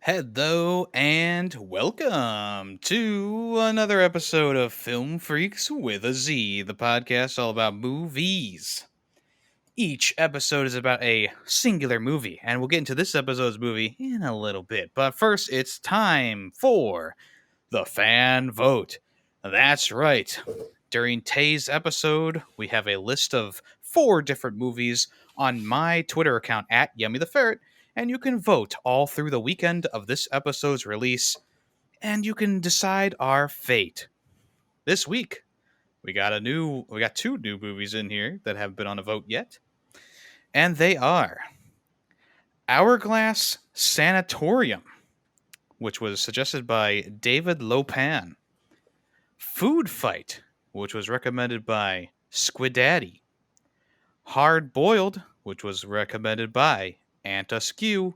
Hello and welcome to another episode of Film Freaks with a Z, the podcast all about movies. Each episode is about a singular movie, and we'll get into this episode's movie in a little bit. But first, it's time for the fan vote. That's right. During today's episode, we have a list of 4 different movies on my Twitter account at Yemmy the Ferret, and you can vote all through the weekend of this episode's release, and you can decide our fate. This week, we got 2 new movies in here that haven't been on a vote yet, and they are Hourglass Sanatorium, which was suggested by David Lopan, Food Fight, which was recommended by Squidaddy, Hard Boiled, which was recommended by Aunt Askew,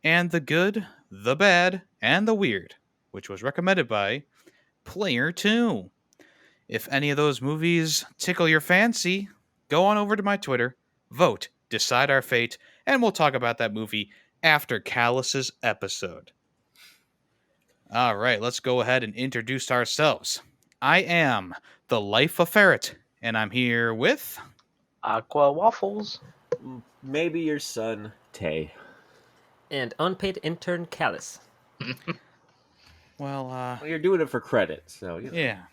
and The Good, the Bad, and the Weird, which was recommended by Player 2. If any of those movies tickle your fancy, go on over to my Twitter, vote, decide our fate, and we'll talk about that movie after Callus's episode. All right, let's go ahead and introduce ourselves. I am the Life of Ferret, and I'm here with Aqua Waffles. Maybe your son, Tay. And unpaid intern Callus. Well, you're doing it for credit, so yeah.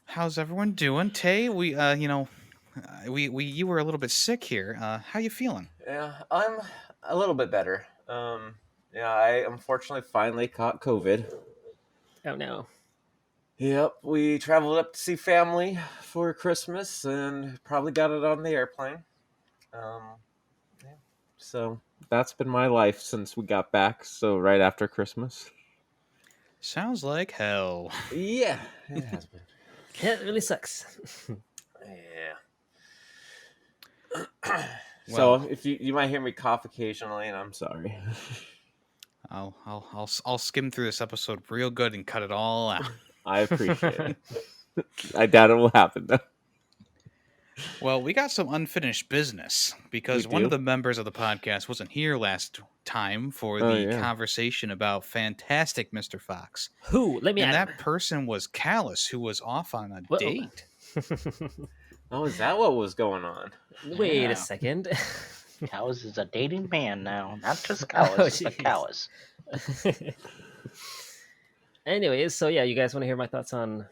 How's everyone doing? Tay, you were a little bit sick here. How you feeling? Yeah, I'm a little bit better. I unfortunately finally caught COVID. Oh no. Yep, we traveled up to see family for Christmas and probably got it on the airplane. So that's been my life since we got back. So right after Christmas. Sounds like hell. Yeah, it has been. Yeah, it really sucks. Yeah. So if you might hear me cough occasionally, and I'm sorry. I'll skim through this episode real good and cut it all out. I appreciate it. I doubt it will happen though. Well, we got some unfinished business because one of the members of the podcast wasn't here last time for the conversation about Fantastic Mr. Fox. Who? Let me And add. that person was Callus, who was off on a date. Oh, is that what was going on? Wait a second. Callus is a dating man now, not just Callus, but Callus. Anyways, so yeah, you guys want to hear my thoughts on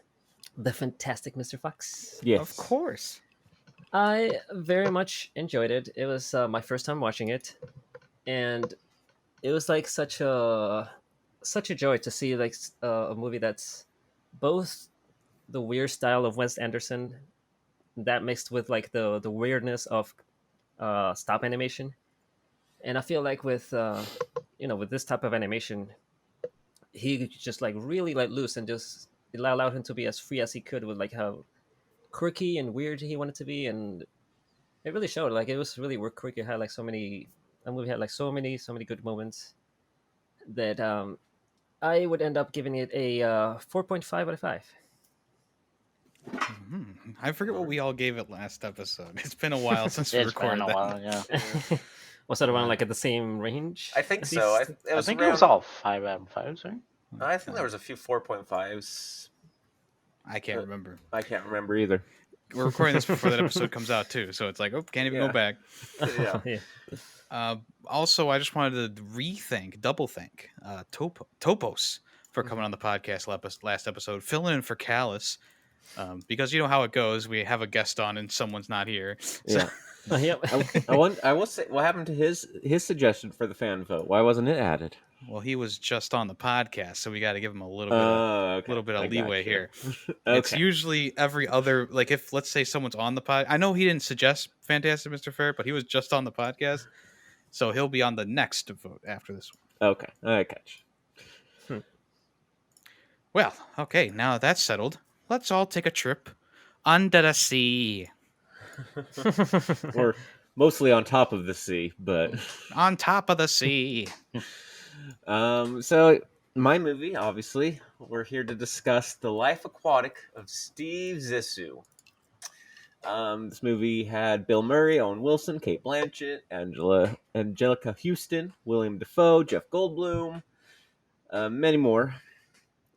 the Fantastic Mr. Fox? Yes. Of course. I very much enjoyed it. It was my first time watching it, and it was like such a joy to see like a movie that's both the weird style of Wes Anderson, that mixed with like the weirdness of stop animation. And I feel like with with this type of animation, he just like really let loose and just it allowed him to be as free as he could with like how quirky and weird he wanted to be, and it really showed. Like it was really quirky. It had like that movie had like so many good moments that I would end up giving it a 4.5 out of 5. Mm-hmm. I forget what we all gave it last episode. It's been a while since we recorded that. While, yeah. Was that around like at the same range? I think so. I think it was all 5 out of 5s, right? I think there was a few 4.5s. I can't remember. I can't remember either. We're recording this before that episode comes out too, so it's like, can't even go back. Yeah. Also, I just wanted to double thank Topos for coming on the podcast last episode, filling in for Callus, because you know how it goes. We have a guest on and someone's not here. So. Yeah. Yep. I will say, what happened to his suggestion for the fan vote? Why wasn't it added? Well, he was just on the podcast, so we got to give him a little bit of leeway here. It's usually every other, like if let's say someone's on the pod. I know he didn't suggest Fantastic Mr. Ferret, but he was just on the podcast, so he'll be on the next vote after this one. Okay, I catch. Well, okay, now that's settled. Let's all take a trip under the sea. Or mostly on top of the sea, but on top of the sea. So my movie, obviously, we're here to discuss The Life Aquatic of Steve Zissou. This movie had Bill Murray, Owen Wilson, Kate Blanchett, Angelica Houston, William Dafoe, Jeff Goldblum, many more.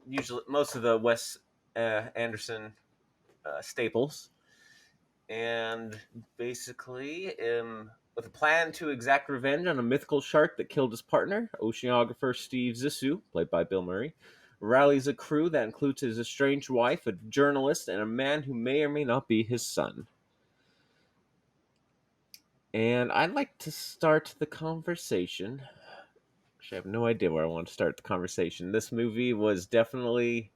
Usually, most of the Wes Anderson staples. And basically, with a plan to exact revenge on a mythical shark that killed his partner, oceanographer Steve Zissou, played by Bill Murray, rallies a crew that includes his estranged wife, a journalist, and a man who may or may not be his son. And I'd like to start the conversation. Actually, I have no idea where I want to start the conversation. This movie was definitely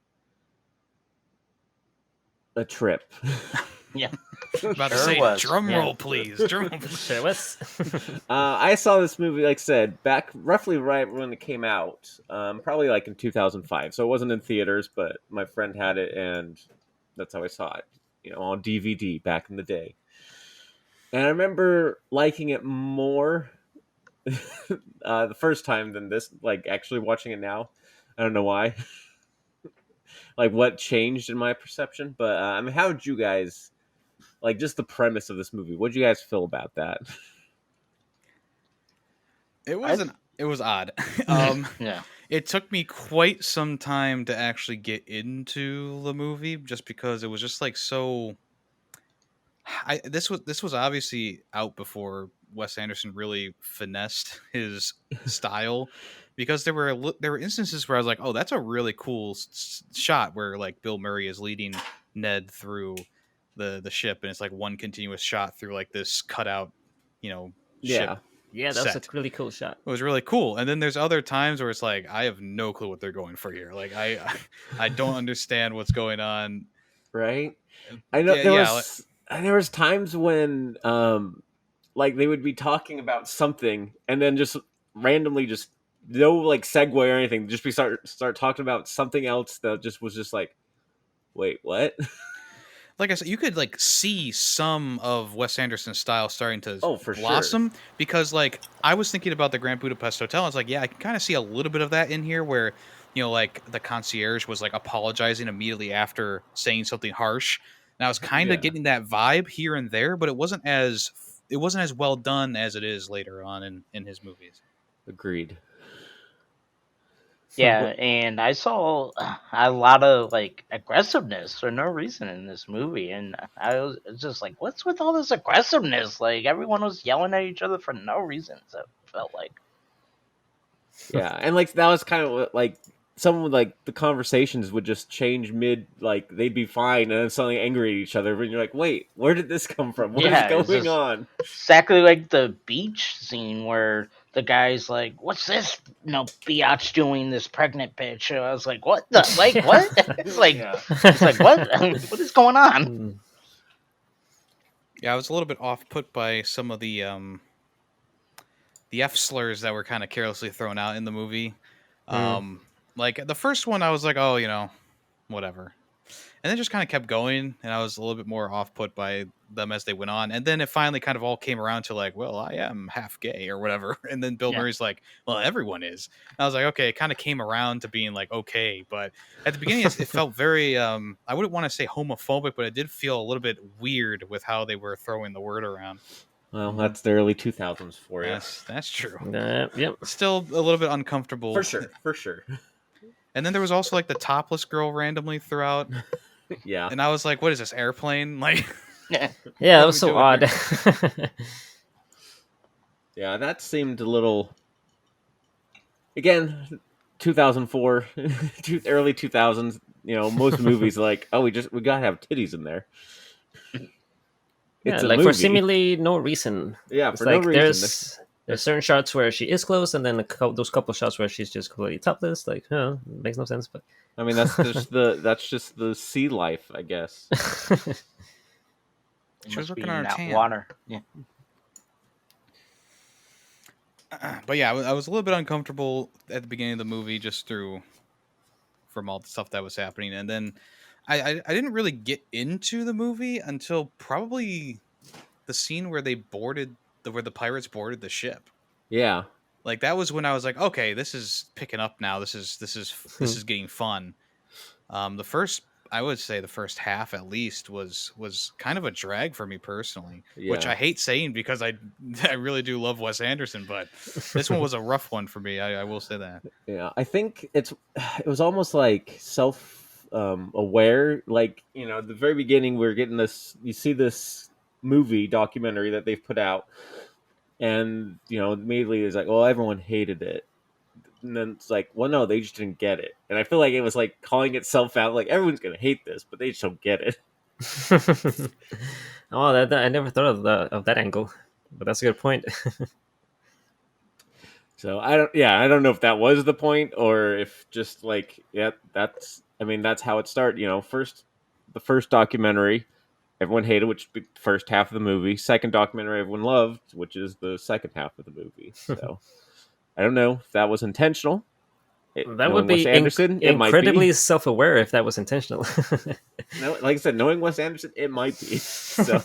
a trip. Yeah. About to Sure say, was. drum Yeah. roll, please. Drum roll, please. Sure was. I saw this movie, like I said, back roughly right when it came out, probably like in 2005. So it wasn't in theaters, but my friend had it, and that's how I saw it, on DVD back in the day. And I remember liking it more the first time than this, like actually watching it now. I don't know why. Like what changed in my perception, but I mean, how did you guys like just the premise of this movie? What did you guys feel about that? It was odd. Yeah. It took me quite some time to actually get into the movie, just because it was just like so. This was obviously out before Wes Anderson really finessed his style, because there were instances where I was like, oh, that's a really cool shot where like Bill Murray is leading Ned through the ship, and it's like one continuous shot through like this cutout, ship. Yeah. Yeah, that was a Set. really cool shot. It was really cool. And then there's other times where it's like, I have no clue what they're going for here. Like I don't understand what's going on. Right. I know there was times when like they would be talking about something and then just randomly just no like segue or anything, just start talking about something else that just was just like, wait, what? Like I said, you could like see some of Wes Anderson's style starting to For blossom, because like I was thinking about the Grand Budapest Hotel. I was like, yeah, I can kind of see a little bit of that in here, where like the concierge was like apologizing immediately after saying something harsh, and I was kind of getting that vibe here and there, but it wasn't as well done as it is later on in his movies. Agreed. Yeah, and I saw a lot of like aggressiveness for no reason in this movie, and I was just like, "What's with all this aggressiveness?" Like everyone was yelling at each other for no reason. So it felt like, Yeah, and like that was kind of what, like some like the conversations would just change mid, like they'd be fine and then suddenly angry at each other, and you're like, "Wait, where did this come from? What is going on?" exactly like the beach scene where the guy's like, "What's this? Biatch doing this pregnant bitch?" And I was like, "What the? Like what?" It's like, it's like what? What is going on? Yeah, I was a little bit off put by some of the F slurs that were kind of carelessly thrown out in the movie. Like the first one, I was like, oh, whatever. And then just kind of kept going, and I was a little bit more off put by them as they went on. And then it finally kind of all came around to like, well, I am half gay or whatever. And then Bill Murray's like, well, everyone is. And I was like, okay, it kind of came around to being like, okay. But at the beginning, it felt very, I wouldn't want to say homophobic, but it did feel a little bit weird with how they were throwing the word around. Well, that's the early 2000s for you. That's true. Yep. Still a little bit uncomfortable. For sure. And then there was also like the topless girl randomly throughout. Yeah. And I was like, what is this, airplane? Like, yeah, that was so odd. Yeah, that seemed a little. Again, 2004, early 2000s. Most movies like, oh, we gotta have titties in there. Yeah, like for seemingly no reason. Yeah, it's for like no reason. There's certain shots where she is close, and then those couple shots where she's just completely topless. Like, makes no sense. But I mean, that's just the sea life, I guess. She was looking on her tan. Water. Yeah. But yeah, I was a little bit uncomfortable at the beginning of the movie, just from all the stuff that was happening, and then I didn't really get into the movie until probably the scene where where the pirates boarded the ship. Yeah, like that was when I was like, okay, this is picking up now. This is getting fun. The first I would say the first half at least was kind of a drag for me personally, which Yeah. I hate saying because I I really do love Wes Anderson, but this one was a rough one for me. I will say that. Yeah, I think it was almost like self aware. Like, at the very beginning, we're getting this. You see this movie documentary that they've put out, and immediately it's like, well, everyone hated it, and then it's like, well, no, they just didn't get it. And I feel like it was like calling itself out, like everyone's gonna hate this, but they just don't get it. Oh, I never thought of that angle, but that's a good point. So I don't know if that was the point or if just like, yeah, that's how it started. The first documentary everyone hated, which would be the first half of the movie. Second documentary everyone loved, which is the second half of the movie. So I don't know if that was intentional. That would Knowing Wes be Anderson, it might incredibly be. self-aware if that was intentional. No, like I said, knowing Wes Anderson, it might be. So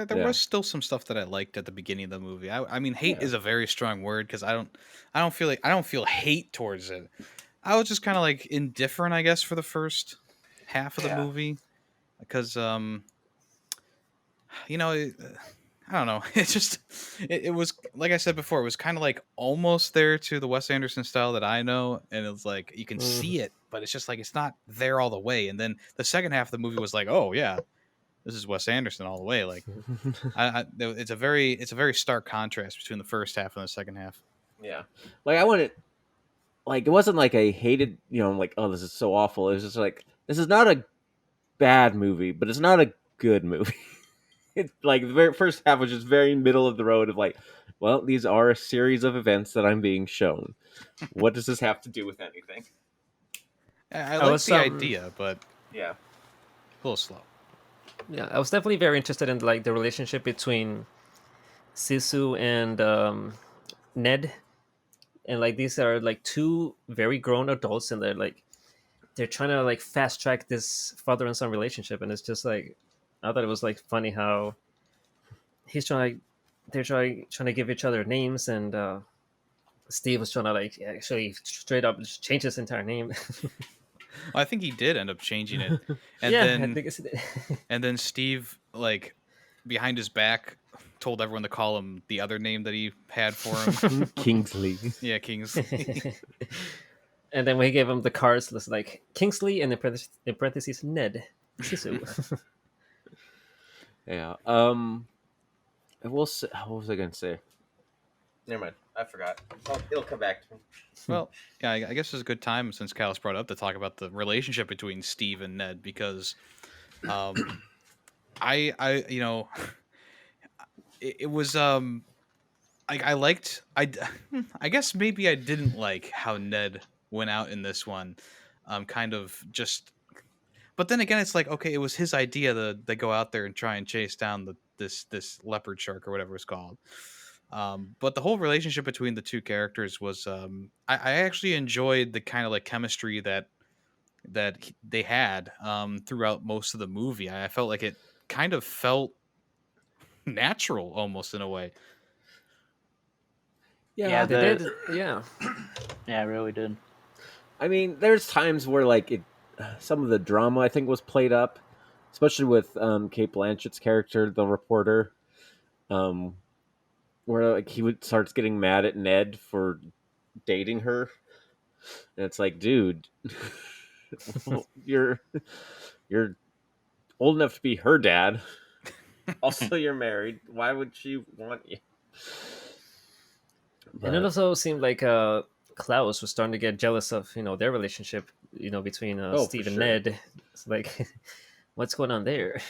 There Yeah. was still some stuff that I liked at the beginning of the movie. I mean, hate Yeah. is a very strong word because I don't feel like I don't feel hate towards it. I was just kind of like indifferent, I guess, for the first half of the Yeah. movie because you know, I don't know. It just it was like I said before, it was kind of like almost there to the Wes Anderson style that I know, and it's like you can see it, but it's just like it's not there all the way. And then the second half of the movie was like, oh yeah, this is Wes Anderson all the way. Like it's a very stark contrast between the first half and the second half. Yeah. Like I wanted, like it wasn't like I hated, like, oh, this is so awful. It was just like, this is not a bad movie, but it's not a good movie. It's like the very first half was just very middle of the road of like, well, these are a series of events that I'm being shown. What does this have to do with anything? I I like was the idea, but Yeah. a little slow. Yeah, I was definitely very interested in like the relationship between Zissou and Ned, and like these are like two very grown adults, and they're trying to like fast track this father and son relationship, and it's just like I thought it was like funny how he's trying, they're trying to give each other names, and Steve was trying to like actually straight up just change his entire name. I think he did end up changing it, and Yeah, I then think it's and then Steve like behind his back told everyone to call him the other name that he had for him. Kingsley. Yeah, Kings. And then when he gave him the cards, it was like Kingsley and in parentheses Ned Zissou. Yeah. What was I gonna say? Never mind. I forgot. Oh, it'll come back to me. Well, yeah, I guess it's a good time since Cal's brought up to talk about the relationship between Steve and Ned because, I it was I liked I guess maybe I didn't like how Ned went out in this one, kind of just. But then again, it's like okay, it was his idea to they go out there and try and chase down this leopard shark or whatever it's called. But the whole relationship between the two characters was I actually enjoyed the kind of like chemistry they had throughout most of the movie. I felt like it kind of felt natural almost in a way. Yeah, They did, yeah. Yeah, I really did. I mean, there's times where like some of the drama I think was played up, especially with Kate Blanchett's character, the reporter, where like starts getting mad at Ned for dating her, and it's like, dude, you're you're old enough to be her dad. Also, you're married. Why would she want you? And it also seemed like Klaus was starting to get jealous of their relationship, between Oh, for Steve and sure. Ned. It's like, what's going on there?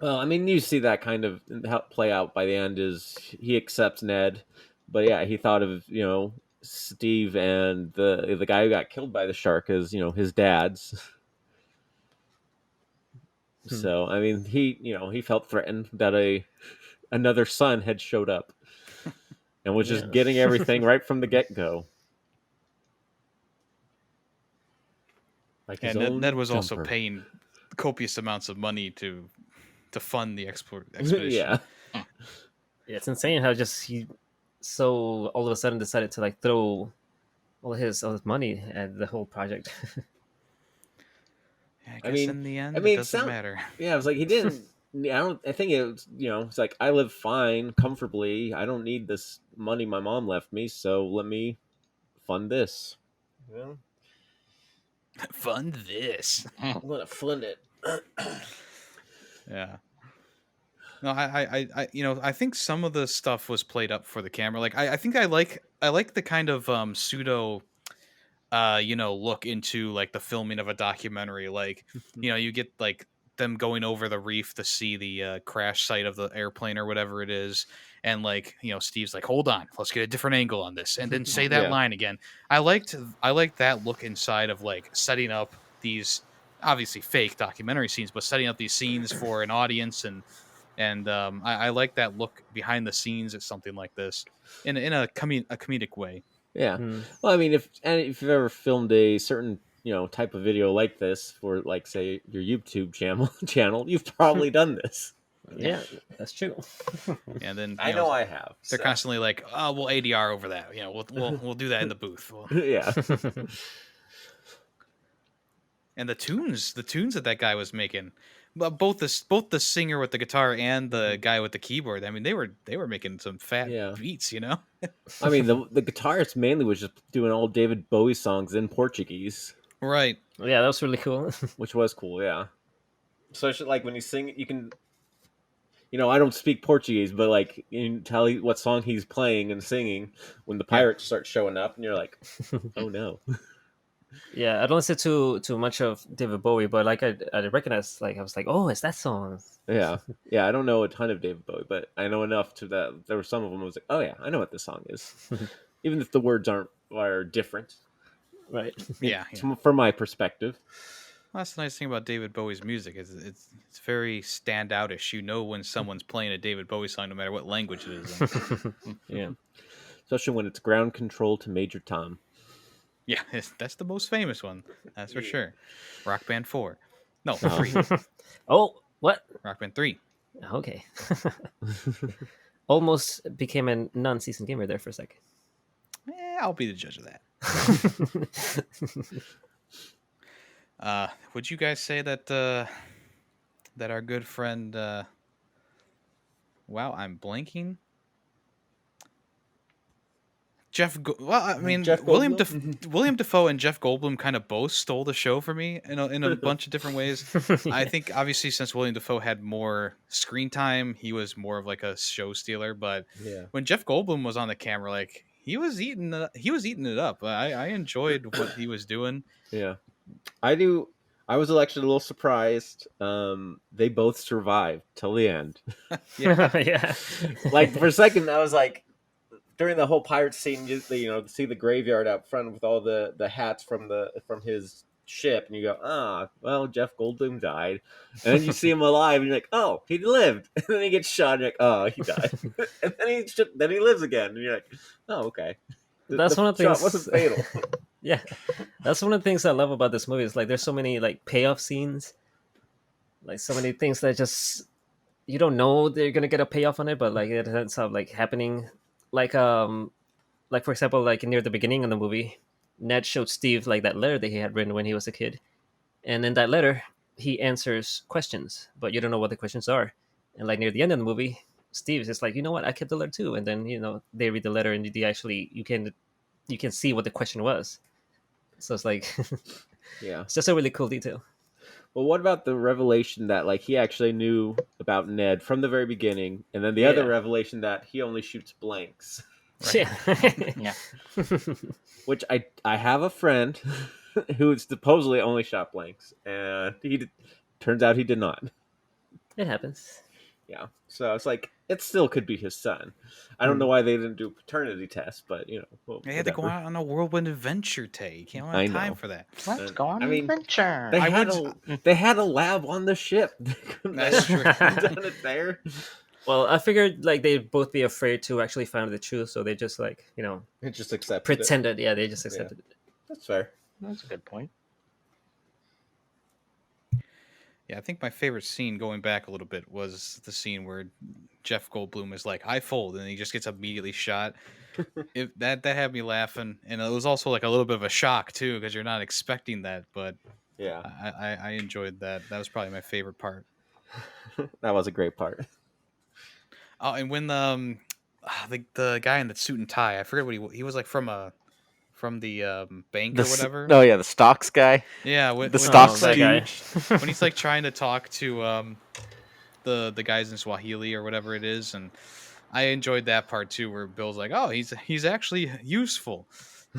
Well, I mean, you see that kind of play out by the end. Is he accepts Ned, but yeah, he thought of Steve and the guy who got killed by the shark as his dad's. So I mean, he felt threatened that another son had showed up and was just Yeah. getting everything right from the get go. Like his And own Ned was also jumper. paying copious amounts of money to fund the expedition. Yeah. Yeah, it's insane how just he so all of a sudden decided to like throw all his money and the whole project. I I guess mean, in the end, I it mean, doesn't matter. yeah, it was like he didn't. I don't. I think it was. It's like I live fine, comfortably. I don't need this money my mom left me, so let me fund this. Well, Fund this. I'm gonna fund it. Yeah. No, I think some of the stuff was played up for the camera. Like, I think I like the kind of pseudo, look into like the filming of a documentary. Like, you get like them going over the reef to see the crash site of the airplane or whatever it is, and like Steve's like, hold on, let's get a different angle on this, and then say that Yeah. line again. I liked that look inside of like setting up these obviously fake documentary scenes, but setting up these scenes for an audience and I like that look behind the scenes at something like this in a comedic way. Yeah. Hmm. Well, I mean, if you've ever filmed a certain type of video like this for like say your YouTube channel, you've probably done this. Yeah, that's true. And then I know I have. they're so. constantly like, "Oh, we'll ADR over that. We'll do that in the booth." Yeah. And the tunes that guy was making, but both the singer with the guitar and the guy with the keyboard. I mean, they were making some fat Yeah. beats. I mean, the guitarist mainly was just doing all David Bowie songs in Portuguese, Right. Yeah, that was really cool. which was cool. Yeah. So it's like when you sing, you can. I don't speak Portuguese, but like you can tell what song he's playing and singing when the pirates start showing up, and you're like, "Oh no!" Yeah, I don't listen too much of David Bowie, but like I recognize, like I was like, oh, it's that song. Yeah, yeah. I don't know a ton of David Bowie, but I know enough to that. There were some of them. I was like, "Oh yeah, I know what this song is," even if the words are different. Right. Yeah. From my perspective. Well, that's the nice thing about David Bowie's music is it's very standoutish. You know when someone's playing a David Bowie song, no matter what language it is in. Yeah, especially when it's Ground Control to Major Tom. Yeah, that's the most famous one. That's for sure. Rock Band 4. No, Oh. 3. Oh, what? Rock Band 3. Okay. Almost became a non-seasoned gamer there for a second. I'll be the judge of that. Would you guys say that that our good friend wow, I'm blanking. Jeff William Dafoe and Jeff Goldblum kind of both stole the show for me in a bunch of different ways. I think obviously since William Dafoe had more screen time, he was more of like a show stealer. But Yeah. when Jeff Goldblum was on the camera, like he was eating it up. I enjoyed what he was doing. Yeah, I do. I was actually a little surprised. They both survived till the end. Yeah. Yeah. Like for a second, I was like, during the whole pirate scene, you see the graveyard out front with all the hats from his ship, and you go, well, Jeff Goldblum died, and then you see him alive, and you're like, oh, he lived, and then he gets shot, and you're like, oh, he died, and then he lives again, and you're like, oh, okay. That's one of the shot things. wasn't fatal. Yeah, that's one of the things I love about this movie. Is like there's so many like payoff scenes, like so many things that just you don't know they're gonna get a payoff on it, but like it ends up like happening. Like for example, like near the beginning of the movie, Ned showed Steve like that letter that he had written when he was a kid, and in that letter he answers questions, but you don't know what the questions are. And like near the end of the movie, Steve's just like, you know what, I kept the letter too, and then they read the letter and they actually you can see what the question was. So it's like, Yeah. it's just a really cool detail. Well, what about the revelation that like he actually knew about Ned from the very beginning, and then the other revelation that he only shoots blanks? Right? Yeah. Which I have a friend who supposedly only shot blanks, and turns out he did not. It happens. Yeah, so it's like it still could be his son. I don't know why they didn't do a paternity test, but They had to go out on a whirlwind adventure, Tay. You can't have time for that. Let's go on I an mean, adventure. They had a lab on the ship. That's true. Done it there. Well, I figured like they'd both be afraid to actually find the truth, so they just like It just accepted pretended. Yeah, they just accepted it. That's fair. That's a good point. Yeah, I think my favorite scene going back a little bit was the scene where Jeff Goldblum is like, "I fold," and he just gets immediately shot. That had me laughing, and it was also like a little bit of a shock too because you're not expecting that. But Yeah, I enjoyed that. That was probably my favorite part. that was a great part. Oh, and when the guy in the suit and tie, I forget what he was like from the bank or whatever. No, yeah, the stocks guy, Yeah, the when stock he's that like guy. stooge. when he's like trying to talk to the guys in Swahili or whatever it is, and I enjoyed that part too, where Bill's like, "Oh, he's actually useful,"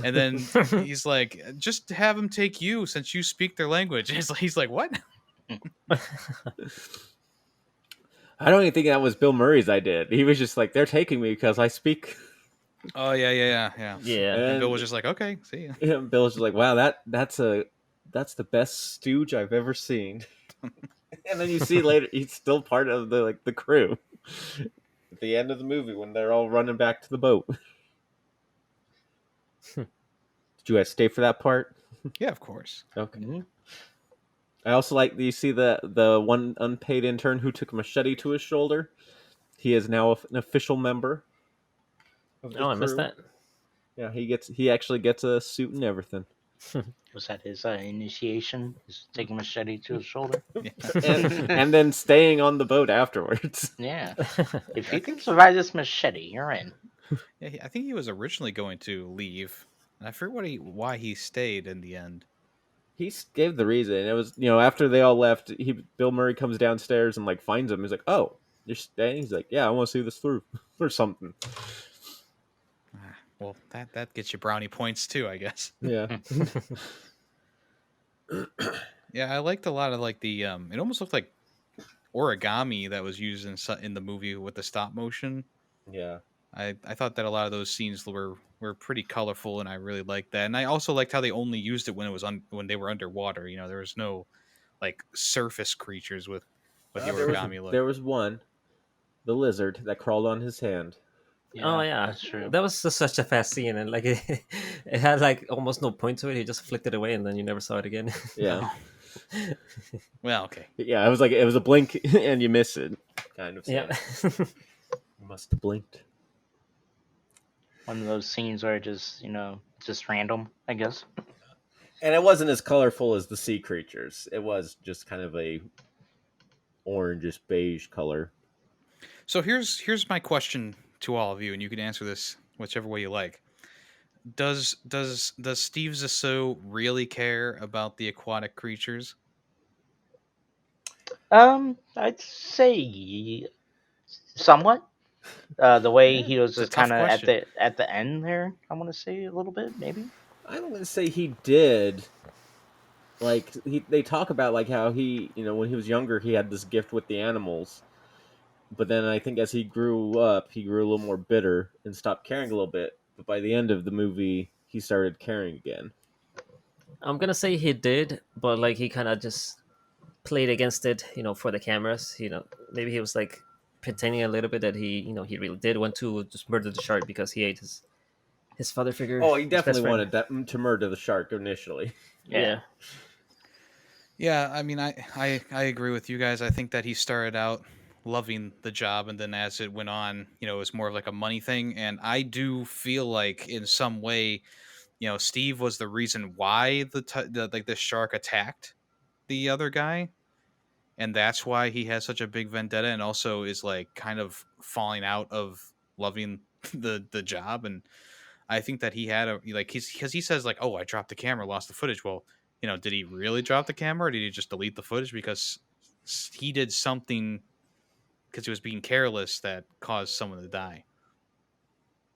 and then he's like, "Just have him take you since you speak their language." He's like, "What?" I don't even think that was Bill Murray's idea. He was just like, they're taking me because I speak. Oh yeah. Yeah. And Bill And was just like, "Okay, see ya." Bill's just like, wow, that's the best stooge I've ever seen. And then you see later he's still part of the crew at the end of the movie when they're all running back to the boat. Did you guys stay for that part? Yeah, of course. Okay. Mhm. I also like you see the one unpaid intern who took a machete to his shoulder. He is now an official member of the Oh, I missed crew. that. Yeah, he actually gets a suit and everything. Was that his initiation? He's taking machete to his shoulder. and then staying on the boat afterwards. Yeah. If you can survive this machete, you're in. Yeah, I think he was originally going to leave, and I forget why he stayed in the end. He gave the reason. It was after they all left, Bill Murray comes downstairs and like finds him. He's like, "Oh, you're staying?" He's like, "Yeah, I want to see this through or something." Well, that gets you brownie points too, I guess. Yeah, Yeah, I liked a lot of like the it almost looked like origami that was used in the movie with the stop motion. yeah. I thought that a lot of those scenes were pretty colorful, and I really liked that. And I also liked how they only used it when it was when they were underwater. You know, there was no like surface creatures with the origami look. There was one, the lizard that crawled on his hand. Oh yeah, That's true. that was just such a fast scene, and like it had like almost no point to it. He just flicked it away, and then you never saw it again. Yeah, Well, okay. yeah. It was a blink and you miss it, kind of. Scene. Yeah. You must have blinked. One of those scenes where it just random, I guess. And it wasn't as colorful as the sea creatures. It was just kind of a orangish beige color. So here's my question to all of you, and you can answer this whichever way you like. Does Steve Zissou really care about the aquatic creatures? I'd say somewhat. The way Yeah, he was it's a just tough kind of question. at the end there. I want to say a little bit, maybe. I'm gonna say he did. Like they talk about like how he, when he was younger, he had this gift with the animals. But then I think as he grew up, he grew a little more bitter and stopped caring a little bit. But by the end of the movie, he started caring again. I'm gonna say he did, but like he kind of just played against it, for the cameras. Maybe he was like pretending a little bit that he really did want to just murder the shark because he ate his father figure. Oh, he his best definitely friend. wanted that, to murder the shark initially. Yeah. Yeah, I mean, I agree with you guys. I think that he started out loving the job, and then as it went on, it was more of like a money thing. And I do feel like in some way, Steve was the reason why the shark attacked the other guy, and that's why he has such a big vendetta, and also is like kind of falling out of loving the job. And I think that he had because he says like, "Oh, I dropped the camera, lost the footage." Well, did he really drop the camera, or did he just delete the footage because he did something because he was being careless that caused someone to die?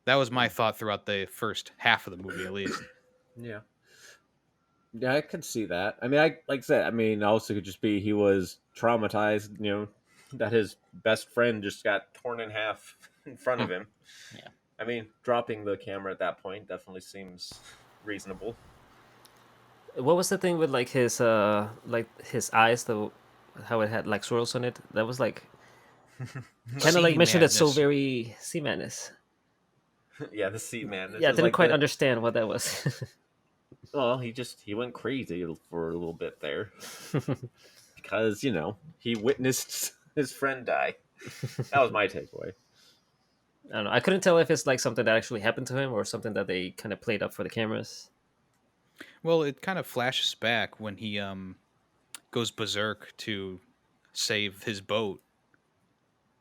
That was my thought throughout the first half of the movie, at least. Yeah. Yeah, I could see that. I mean, like I said, I mean, also could just be he was traumatized, that his best friend just got torn in half in front of him. Yeah. I mean, dropping the camera at that point definitely seems reasonable. What was the thing with like his eyes, though? How it had like swirls on it. That was like kind of like Sea mentioned it so madness. very sea madness. Yeah, the sea man. Yeah, I didn't quite understand what that was. Well, he went crazy for a little bit there. because he witnessed his friend die. That was my takeaway. I don't know. I couldn't tell if it's like something that actually happened to him or something that they kind of played up for the cameras. Well, it kind of flashes back when he goes berserk to save his boat.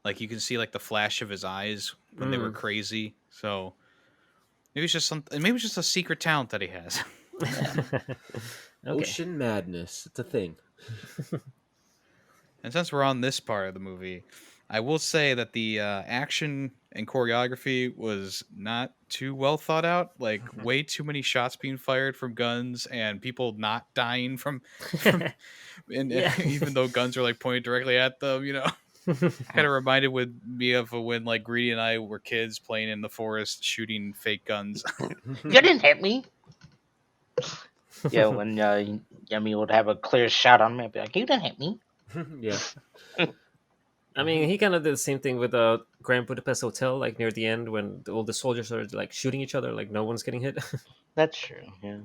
Like you can see like the flash of his eyes when they were crazy. So maybe it's just something. Maybe it's just a secret talent that he has. Okay. Ocean madness. It's a thing. And since we're on this part of the movie, I will say that the action and choreography was not too well thought out. Like way too many shots being fired from guns and people not dying from and Yeah. even though guns are like pointed directly at them, kind of reminded me of when like Greedy and I were kids playing in the forest shooting fake guns. You didn't hit me. Yeah, when Yemmy would have a clear shot on me, I'd be like, "You didn't hit me." Yeah. I mean, he kind of did the same thing with Grand Budapest Hotel, like near the end when all the soldiers are like shooting each other, like no one's getting hit. That's true. Yeah.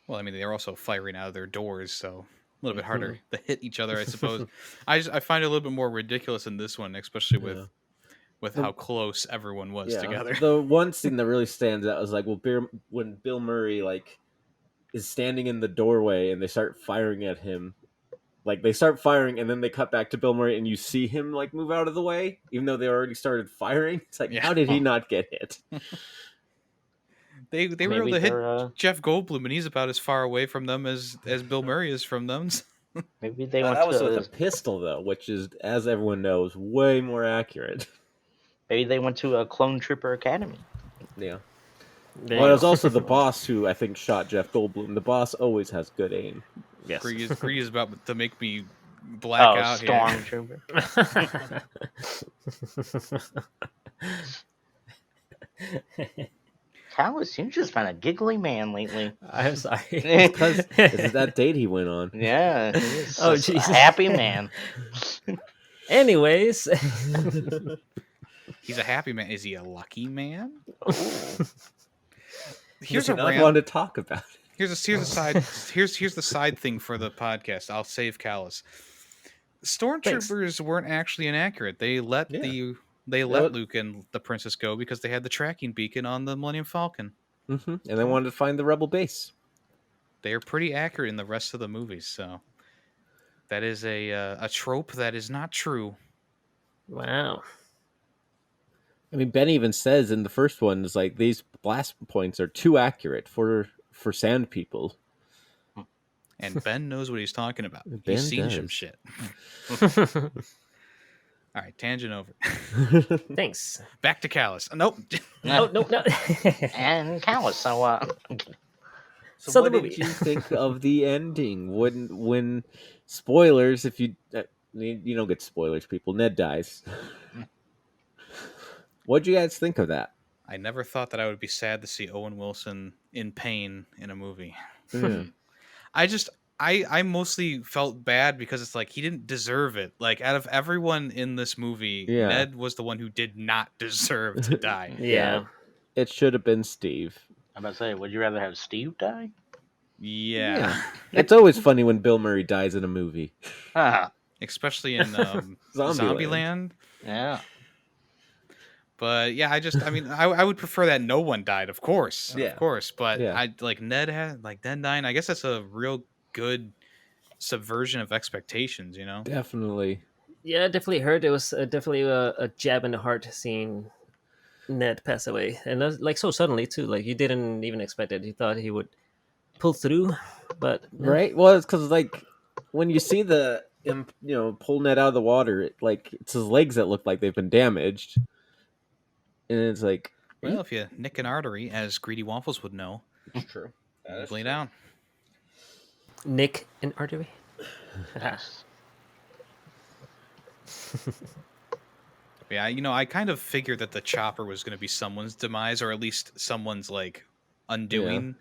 Well, I mean, they're also firing out of their doors, so a little bit harder to hit each other, I suppose. I find it a little bit more ridiculous in this one, especially with how close everyone was together. The one scene that really stands out is like when Bill Murray like is standing in the doorway and they start firing at him. Like they start firing and then they cut back to Bill Murray and you see him like move out of the way, even though they already started firing. It's like, how did he not get hit? They were able to hit Jeff Goldblum, and he's about as far away from them as Bill Murray is from them. Maybe they went that was to with a pistol though, which is, as everyone knows, way more accurate. Maybe they went to a Clone Trooper Academy. Yeah. Well, it was also the boss who I think shot Jeff Goldblum. The boss always has good aim. Yes. Greedy is about to make me black out here. Stormtrooper. Callus, you've just been a giggly man lately. I'm sorry. Because this is that date he went on. Yeah. Oh, just a Jesus. happy man. Anyways. He's a happy man. Is he a lucky man? Here's a I want to talk about it. Here's the side thing for the podcast. I'll save Callus. Stormtroopers weren't actually inaccurate. They let Luke and the princess go because they had the tracking beacon on the Millennium Falcon. Mm-hmm. And they wanted to find the rebel base. They are pretty accurate in the rest of the movies, so that is a trope that is not true. Wow. I mean, Ben even says in the first one is like these blast points are too accurate for sand people. And Ben knows what he's talking about. Ben He's seen does. some shit. All right, tangent over. Thanks. Back to Callus. Nope. No. And Callus. So So what did you think of the ending? When spoilers, if you don't get spoilers, people. Ned dies. What'd you guys think of that? I never thought that I would be sad to see Owen Wilson in pain in a movie. Mm. I mostly felt bad because it's like he didn't deserve it. Like out of everyone in this movie, Ned was the one who did not deserve to die. Yeah. It should have been Steve. I'm about to say, would you rather have Steve die? Yeah. It's always funny when Bill Murray dies in a movie. Especially in Zombieland. Yeah. But yeah, I would prefer that no one died, of course. Yeah. Of course. But Yeah. Ned dying, I guess that's a real good subversion of expectations, Definitely. Yeah, I definitely heard it was definitely a jab in the heart seeing Ned pass away. And like so suddenly too. Like you didn't even expect it. You thought he would pull through, but no. Right? Well, it's because like when you see him, pull Ned out of the water, it's his legs that look like they've been damaged. And it's like, well, if you nick an artery, as Greedy Waffles would know, it's true. You bleed out. Nick and artery. Yeah, I kind of figured that the chopper was going to be someone's demise, or at least someone's undoing,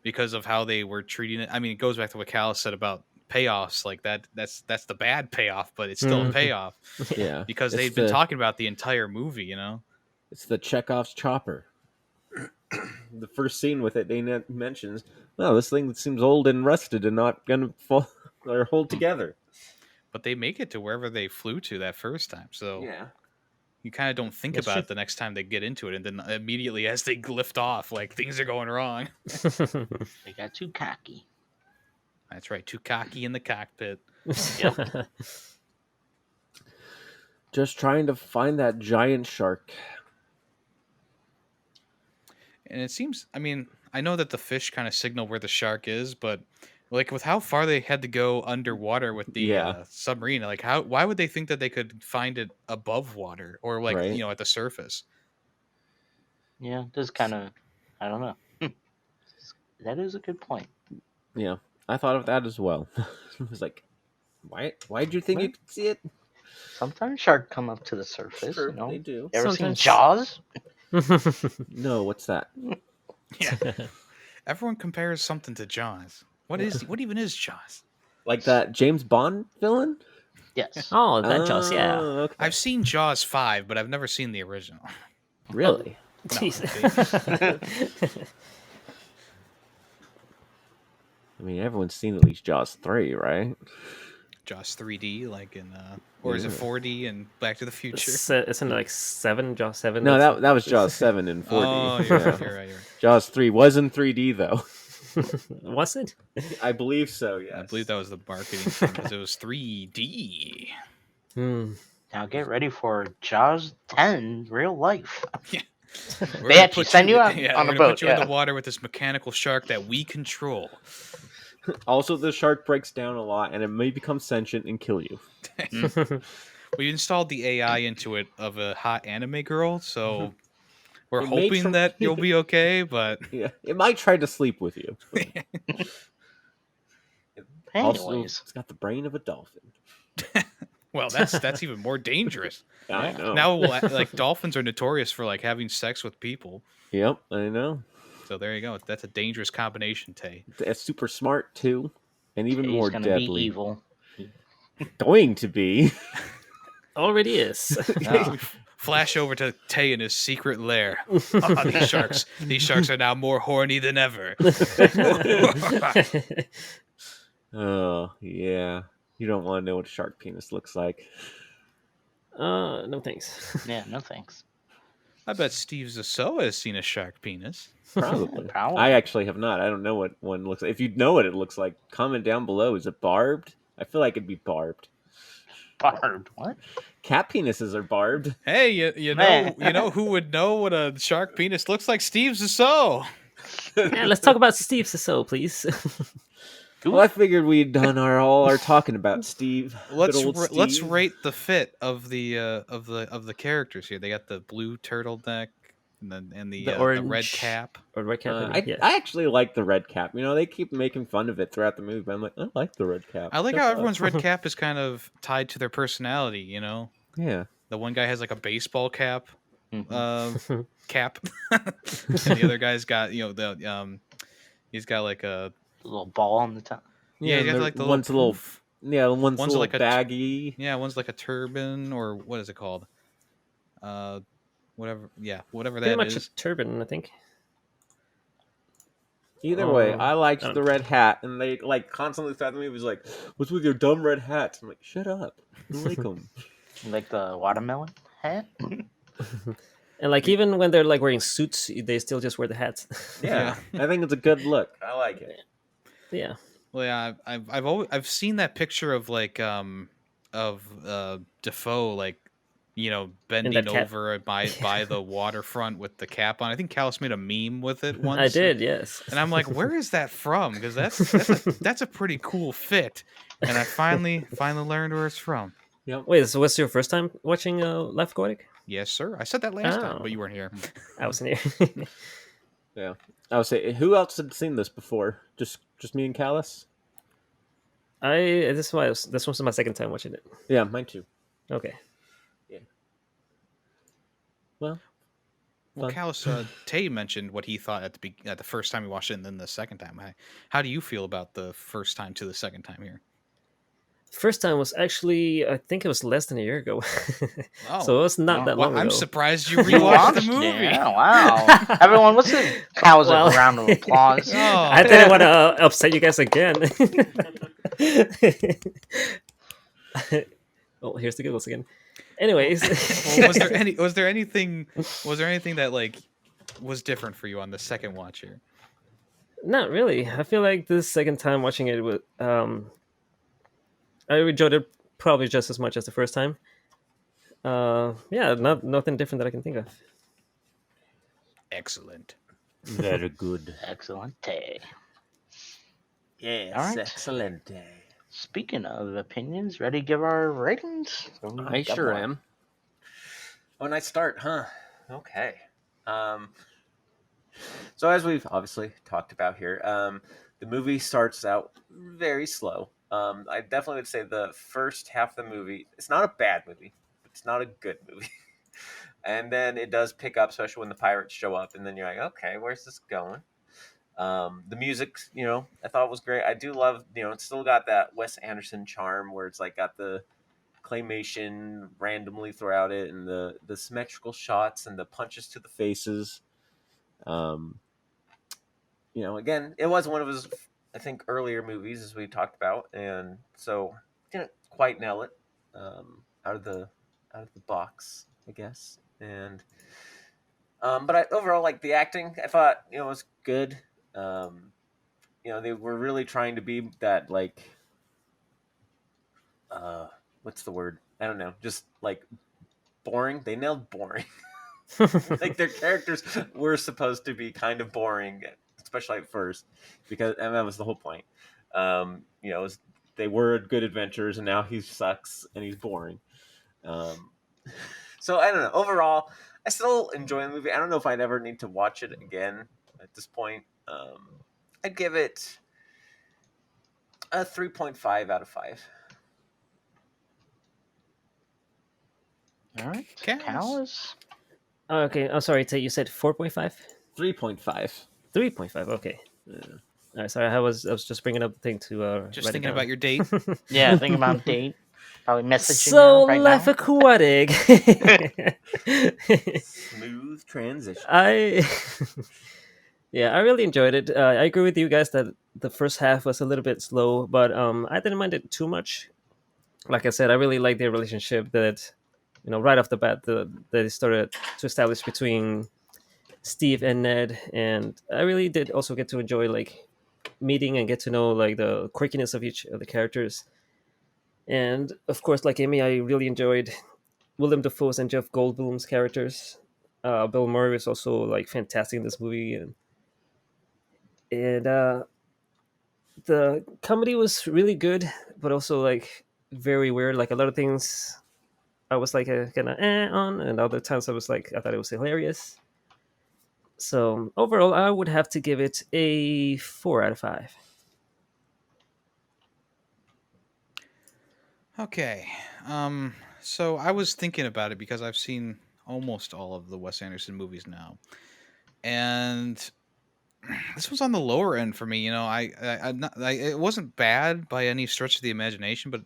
because of how they were treating it. I mean, it goes back to what Callus said about payoffs. Like that's the bad payoff, but it's still a payoff. Yeah, because they've been talking about the entire movie. It's the Chekhov's chopper. The first scene with it, they mentions, "Oh, this thing seems old and rusted and not gonna fall or hold together." but they make it to wherever they flew to that first time. So Yeah. you kind of don't think That's about true. it the next time they get into it, and then immediately as they lift off, like things are going wrong. They got too cocky. That's right, too cocky in the cockpit. Just trying to find that giant shark. And it seems, I mean, I know that the fish kind of signal where the shark is, but like with how far they had to go underwater with the Yeah. submarine, like why would they think that they could find it above water or like Right. at the surface? Yeah, just kind of, I don't know. That is a good point. Yeah, I thought of that as well. I was like, why'd you think you could see it? Sometimes sharks come up to the surface. Sure, You know, they do. ever Sometimes- seen Jaws? No, what's that? Yeah. Everyone compares something to Jaws. What even is Jaws? Like that James Bond villain? Yes. Oh, that Jaws, yeah. Okay. I've seen Jaws 5, but I've never seen the original. Really? Jeez. I mean, everyone's seen at least Jaws 3, right? Jaws 3D, like in or is it 4D in Back to the Future? Isn't it like 7? Jaws 7? No, that was Jaws 7 and 4D. Oh, you're right, you're right. Jaws 3 was in 3D, though. Was it? I believe so, yes. I believe that was the marketing thing because it was 3D. Hmm. Now get ready for Jaws 10 real life. We're They gonna actually put send you out yeah, on we're a gonna boat. put you in Yeah. the water with this mechanical shark that we control. Also, the shark breaks down a lot, and it may become sentient and kill you. We installed the AI into it of a hot anime girl, so we're It may hoping try- that you'll be okay. But Yeah, it might try to sleep with you. Also, Anyways, it's got the brain of a dolphin. well, that's even more dangerous. I know. Now, like dolphins are notorious for like having sex with people. Yep, I know. So there you go. That's a dangerous combination, Tay. It's super smart too, and even he's more gonna deadly. be evil. Going to be. Already is. No. Flash over to Tay in his secret lair. Oh, these sharks are now more horny than ever. Oh yeah, you don't want to know what a shark penis looks like. No thanks. Yeah, no thanks. I bet Steve Zissou has seen a shark penis. Probably. Probably. I actually have not. I don't know what one looks like. If you know what it looks like, comment down below. Is it barbed? I feel like it'd be barbed. Barbed. What? Cat penises are barbed. Hey, you know who would know what a shark penis looks like? Steve Zissou. Yeah, let's talk about Steve Zissou, please. Well, I figured we'd done all our talking about Steve. Let's Good old let's Steve. rate the fit of the characters here. They got the blue turtleneck and the red orange cap. Or red cap. I actually like the red cap. You know, they keep making fun of it throughout the movie, but I'm like, I like the red cap. I like Shut how up. everyone's red cap is kind of tied to their personality. You know, Yeah. the one guy has like a baseball cap, Mhm. cap, and the other guy's got he's got like a little ball on the top. yeah, he's got they're- like the one's a little little, poof. one's a little like a baggy. Yeah, one's like a turban or what is it called? Whatever. Yeah, whatever Pretty that much is. a turban, I think. Either way, I liked I don't the red hat, and they like constantly throughout the movie was like, "What's with your dumb red hats?" I'm like, "Shut up, I like them." Like the watermelon hat. And like even when they're like wearing suits, they still just wear the hats. Yeah, I think it's a good look. I like it. Yeah. Well, yeah, I've seen that picture of like Defoe like bending cap. over by the waterfront with the cap on. I think Callus made a meme with it once. I did, yes. And I'm like, where is that from? Because that's a pretty cool fit. And I finally learned where it's from. Wait, so what's your first time watching Life Aquatic? Yes, sir. I said that last time, Oh. but you weren't here. I wasn't here. Yeah, I would say, who else had seen this before? Just me and Callus. This was my second time watching it. Yeah, mine too. Okay. Well, Well, fun. Callus, Tay mentioned what he thought at the first time he watched it, and then the second time. How do you feel about the first time to the second time here? First time was actually, I think it was less than a year ago. Oh, So it was not that long I'm ago. surprised you You rewatched the watched it. movie. Yeah, wow. Everyone, what's the how's Well- a round of applause? Oh, I didn't want to upset you guys again. Oh, here's the giggles again. Anyways, Well, was there anything that like was different for you on the second watch here? Not really. I feel like the second time watching it, I enjoyed it probably just as much as the first time. Yeah, nothing different that I can think of. Excellent. Very good. Excellent. Yes, All right. excellent. Speaking of opinions, ready to give our ratings? I sure am. When I start, huh? Okay. So as we've obviously talked about here, the movie starts out very slow. I definitely would say the first half of the movie, it's not a bad movie, but it's not a good movie. And then it does pick up, especially when the pirates show up, and then you're like, okay, where's this going? The music, I thought was great. I do love, it's still got that Wes Anderson charm where it's like got the claymation randomly throughout it, and the symmetrical shots and the punches to the faces. Again, it was one of his, I think, earlier movies, as we talked about, and so didn't quite nail it out of the box, I guess. And but overall, like the acting, I thought was good. They were really trying to be that like what's the word? I don't know, just like boring. They nailed boring. Like their characters were supposed to be kind of boring, especially at first, because and that was the whole point. They were good adventures, and now he sucks and he's boring. So I don't know. Overall, I still enjoy the movie. I don't know if I'd ever need to watch it again at this point. I'd give it a 3.5 out of 5. All right. Cows. Cows. Oh, okay, I'm sorry, Tate, you said 4.5? 3.5. 3.5, okay. Yeah. All right, sorry, I was just bringing up the thing to Just write it thinking down. about your date. Yeah, think about date. Probably messaging So, her right Life now. Aquatic. Smooth transition. Yeah, I really enjoyed it. I agree with you guys that the first half was a little bit slow, but I didn't mind it too much. Like I said, I really like the relationship that, right off the bat, that they started to establish between Steve and Ned, and I really did also get to enjoy like meeting and get to know like the quirkiness of each of the characters. And of course, like Amy, I really enjoyed Willem Dafoe's and Jeff Goldblum's characters. Bill Murray was also like fantastic in this movie, and the comedy was really good, but also like very weird. Like a lot of things, I was like kind of on, and other times I thought it was hilarious. So overall, I would have to give it a 4 out of 5. Okay. So I was thinking about it because I've seen almost all of the Wes Anderson movies now, and this was on the lower end for me. It wasn't bad by any stretch of the imagination, but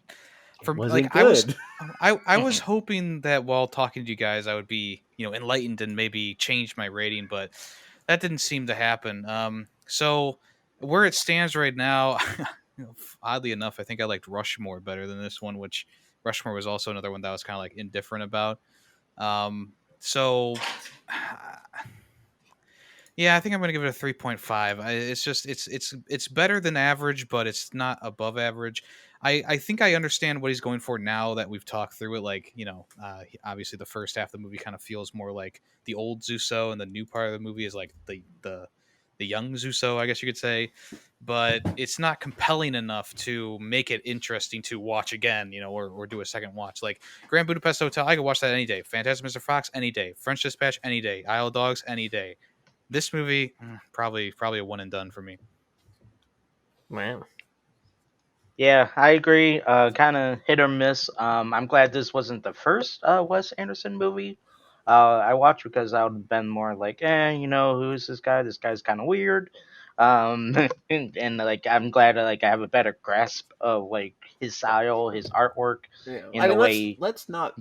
for Wasn't like good. I was hoping that while talking to you guys, I would be enlightened and maybe change my rating, but that didn't seem to happen. So where it stands right now, oddly enough, I think I liked Rushmore better than this one, which Rushmore was also another one that I was kind of like indifferent about. So yeah, I think I'm gonna give it a 3.5. It's better than average, but it's not above average. I think I understand what he's going for now that we've talked through it. Like obviously the first half of the movie kind of feels more like the old Zissou, and the new part of the movie is like the young Zissou, I guess you could say. But it's not compelling enough to make it interesting to watch again, or do a second watch. Like Grand Budapest Hotel, I could watch that any day. Fantastic Mr. Fox, any day. French Dispatch, any day. Isle of Dogs, any day. This movie, probably a one and done for me. Wow. Yeah, I agree. Kind of hit or miss. I'm glad this wasn't the first Wes Anderson movie I watched, because I would have been more like, who's this guy? This guy's kind of weird. And like, I'm glad like I have a better grasp of like his style, his artwork, Yeah. in the way. Let's not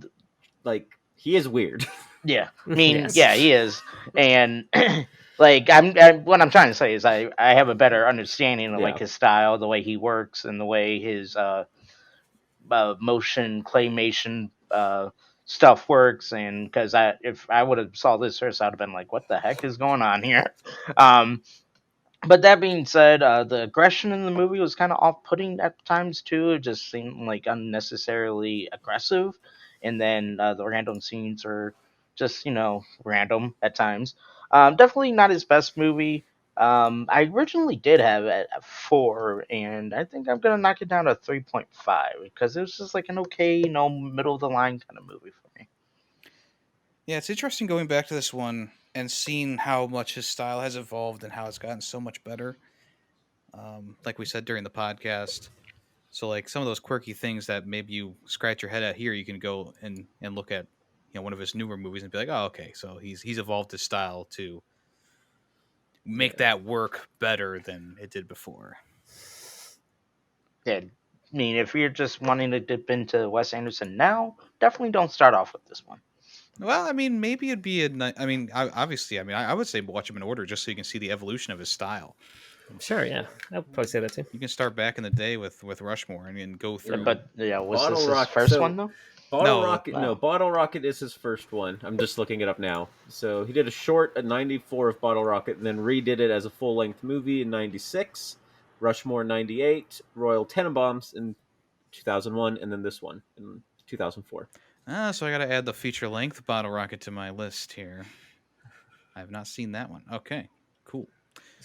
like he is weird. Yeah, I mean, Yes. yeah, he is, and like what I'm trying to say is I have a better understanding of like Yeah. his style, the way he works, and the way his motion claymation stuff works, and because if I would have saw this first, I'd have been like, "What the heck is going on here?" Um, but that being said, the aggression in the movie was kind of off-putting at times too. It just seemed like unnecessarily aggressive, and then the random scenes are just random at times. Definitely not his best movie. I originally did have it at 4, and I think I'm gonna knock it down to 3.5 because it was just like an okay, middle of the line kind of movie for me. Yeah, it's interesting going back to this one and seeing how much his style has evolved and how it's gotten so much better. Like we said during the podcast, so like some of those quirky things that maybe you scratch your head at here, you can go and look at one of his newer movies and be like, oh, okay, so he's evolved his style to make that work better than it did before. Yeah, I mean, if you're just wanting to dip into Wes Anderson now, definitely don't start off with this one. Well, I mean, maybe it'd be obviously, I would say watch him in order just so you can see the evolution of his style. Sure, yeah, I'd probably say that too. You can start back in the day with Rushmore and go through. But yeah, was Bottle this his Rocket- first so- one though? Bottle No. Rocket, Wow. no, Bottle Rocket is his first one. I'm just looking it up now. So he did a short at 94 of Bottle Rocket, and then redid it as a full-length movie in 96, Rushmore 98, Royal Tenenbaums in 2001, and then this one in 2004. So I got to add the feature length Bottle Rocket to my list here. I have not seen that one. Okay, cool.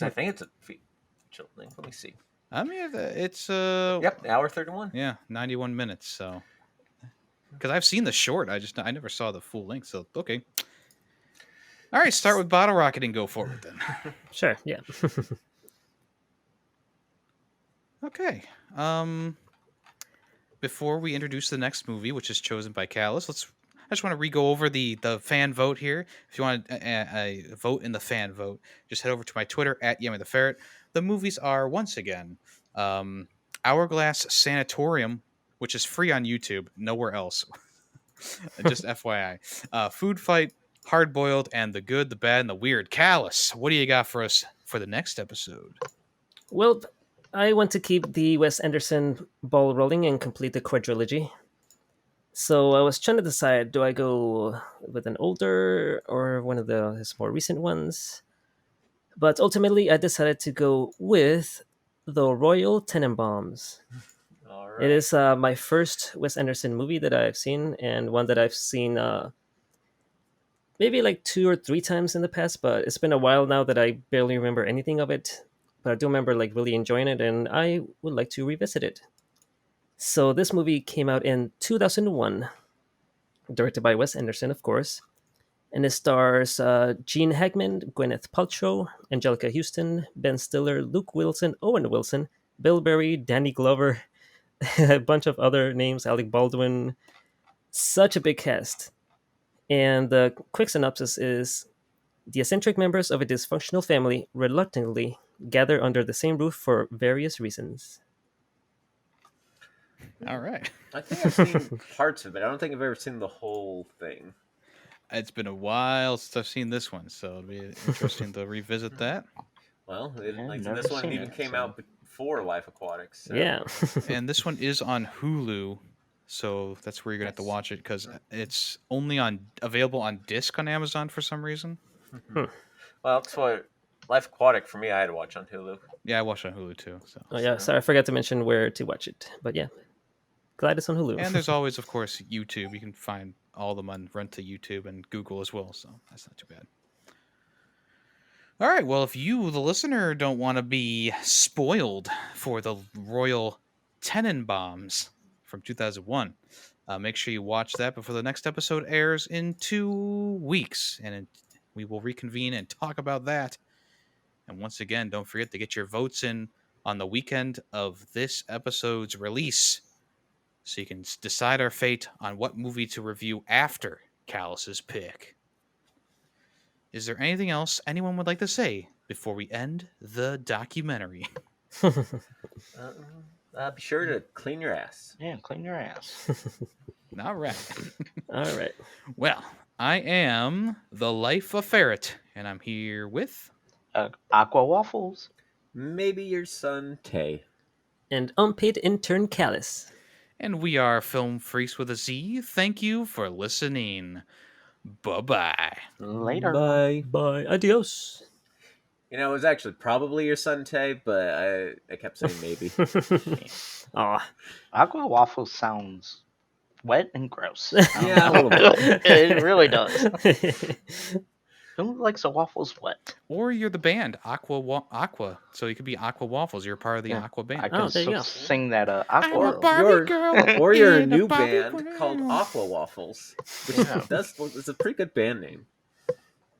I think it's a feature length. Let me see. I mean, it's Yep, hour 31. yeah, 91 minutes. So, because I've seen the short, I never saw the full length. So okay, all right, start with Bottle Rocket and go forward then. Sure, yeah. Okay. Before we introduce the next movie, which is chosen by Callus, I just want to re-go over the fan vote here. If you want to vote in the fan vote, just head over to my Twitter at Yemmy the Ferret. The movies are once again Hourglass Sanatorium, which is free on YouTube, nowhere else. Just FYI. Food Fight, Hard Boiled, and The Good, the Bad, and the Weird. Callus, what do you got for us for the next episode? Well, I want to keep the Wes Anderson ball rolling and complete the quadrilogy. So I was trying to decide, do I go with an older or one of his more recent ones? But ultimately, I decided to go with the Royal Tenenbaums. All right. It is my first Wes Anderson movie that I've seen, and one that I've seen maybe like 2 or 3 times in the past, but it's been a while now that I barely remember anything of it. But I do remember like really enjoying it, and I would like to revisit it. So this movie came out in 2001, directed by Wes Anderson, of course, and it stars Gene Hackman, Gwyneth Paltrow, Angelica Houston, Ben Stiller, Luke Wilson, Owen Wilson, Bill Berry, Danny Glover, a bunch of other names, Alec Baldwin. Such a big cast. And the quick synopsis is: the eccentric members of a dysfunctional family reluctantly gather under the same roof for various reasons. All right. I think I've seen parts of it. I don't think I've ever seen the whole thing. It's been a while since I've seen this one, so it'll be interesting to revisit that. Well, never this one seen even it, came so- out before Life Aquatic. So. Yeah. And this one is on Hulu, so that's where you're gonna have to watch it because it's only available on disc on Amazon for some reason. Well, that's what Life Aquatic for me. I had to watch on Hulu. Yeah, I watched it on Hulu too. So. Oh yeah, sorry, I forgot to mention where to watch it. But yeah, glad it's on Hulu. And there's always, of course, YouTube. You can find all of them on Rent to YouTube and Google as well, so that's not too bad. All right, well, if you, the listener, don't want to be spoiled for the Royal Tenenbaums from 2001, make sure you watch that before the next episode airs in 2 weeks, and we will reconvene and talk about that. And once again, don't forget to get your votes in on the weekend of this episode's release, so you can decide our fate on what movie to review after Callus's pick. Is there anything else anyone would like to say before we end the documentary? Be sure to clean your ass. Yeah, clean your ass. All right. All right. Well, I am the Life of Ferret, and I'm here with... Aqua Waffles. Maybe your son Tay. And unpaid intern Callus. And we are Film Freaks with a Z. Thank you for listening. Bye-bye. Later. Bye. Bye. Adios. You know, it was actually probably your son, Tay, but I kept saying maybe. Aw. Aqua waffle sounds wet and gross. Yeah, a little bit. It really does. Who likes a waffles wet? Or you're the band, Aqua. So you could be Aqua Waffles. You're part of the Yeah. Aqua band. I can there you go. sing that I'm a Aqua. Barbie You're- girl. Or you're a in new Barbie band world. called Aqua Waffles. Which Yeah. it's a pretty good band name.